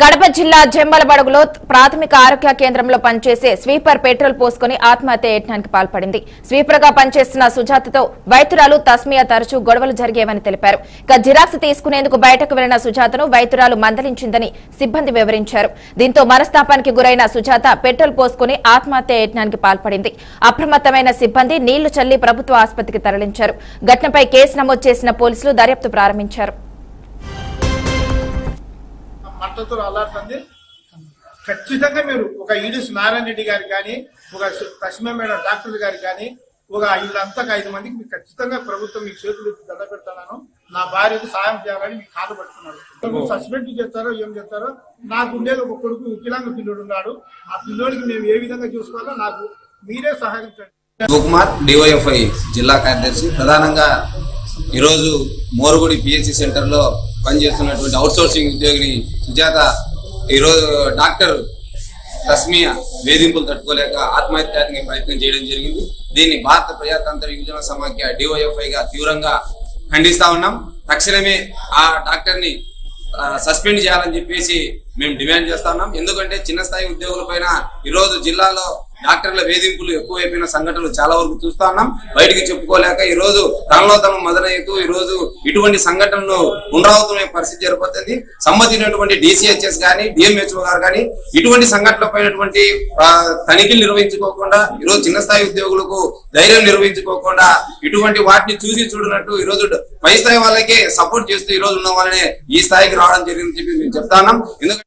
కడప జిల్లా జమ్మలమడుగులో ప్రాథమిక ఆరోగ్య కేంద్రంలో పనిచేసే స్వీపర్ పెట్రోల్ పోసుకుని ఆత్మహత్య యత్నానికి పాల్పడింది. స్వీపర్ గా పనిచేస్తున్న సుజాతతో వైద్యురాలు తస్మియా తరచూ గొడవలు జరిగేవని తెలిపారు. జిరాక్స్ తీసుకునేందుకు బయటకు వెళ్లిన సుజాతను వైద్యురాలు మందలించిందని సిబ్బంది వివరించారు. దీంతో మనస్తాపానికి గురైన సుజాత పెట్రోల్ పోసుకుని ఆత్మహత్య యత్నానికి పాల్పడింది. అప్రమత్తమైన సిబ్బంది నీళ్లు చల్లి ప్రభుత్వ ఆసుపత్రికి తరలించారు. ఘటనపై కేసు నమోదు చేసిన పోలీసులు దర్యాప్తు ప్రారంభించారు. మంటతో అలాడుతుంది. ఖచ్చితంగా మీరు ఒక ఈడిస్ నారాయణ రెడ్డి గారికి కానీ, ఒక తస్మియా మేడం డాక్టర్ గారికి కానీ, ఒక వీళ్ళంతా 5 మందికి మీకు ఖచ్చితంగా ప్రభుత్వం మీకు చేతులు దండ పెడతాను. నా భార్యకు సాయం చేయాలని మీకు కాలు పడుతున్నాడు. సస్పెండ్ చేస్తారో ఏం చేస్తారో. నాకు ఉండేది ఒక కొడుకు, వికలాంగ పిల్లోడు ఉన్నాడు. ఆ పిల్లోడికి మేము ఏ విధంగా చూసుకోవాలో నాకు మీరే సహాయించండి. శివకుమార్ డివైఎఫ్ఐ జిల్లా కార్యదర్శి. ప్రధానంగా ఈరోజు మోరుగుడి పిహెచ్సి సెంటర్లో పనిచేస్తున్నటువంటి అవుట్సోర్సింగ్ ఉద్యోగిని సుజాత ఈరోజు డాక్టర్ తస్మియా వేధింపులు తట్టుకోలేక ఆత్మహత్యానికి ప్రయత్నం చేయడం జరిగింది. దీన్ని భారత ప్రజాతంత్ర యువజన సమాఖ్య డివైఎఫ్ఐగా తీవ్రంగా ఖండిస్తా ఉన్నాం. తక్షణమే ఆ డాక్టర్ని సస్పెండ్ చేయాలని చెప్పేసి మేము డిమాండ్ చేస్తా ఉన్నాం. ఎందుకంటే చిన్న స్థాయి ఉద్యోగుల పైన ఈరోజు జిల్లాలో డాక్టర్ల వేధింపులు ఎక్కువైపోయిన సంఘటనలు చాలా వరకు చూస్తా ఉన్నాం. బయటికి చెప్పుకోలేక ఈరోజు తనలో తను మొదలైతూ ఈరోజు ఇటువంటి సంఘటనలు పునరావృతమయ్యే పరిస్థితి ఏర్పడుతుంది. సంబంధించినటువంటి డిసిహెచ్ఎస్ కానీ, డిఎంహెచ్ఓ గారు కానీ ఇటువంటి సంఘటనలపైనటువంటి తనిఖీలు నిర్వహించుకోకుండా ఈరోజు చిన్న స్థాయి ఉద్యోగులకు ధైర్యం నిర్వహించుకోకుండా ఇటువంటి వాటిని చూసి చూడనట్టు ఈరోజు పై స్థాయి వాళ్ళకే సపోర్ట్ చేస్తూ ఈ రోజు ఉన్న వాళ్ళనే ఈ స్థాయికి రావడం జరిగిందని చెప్పి మేము చెప్తా ఉన్నాం. ఎందుకంటే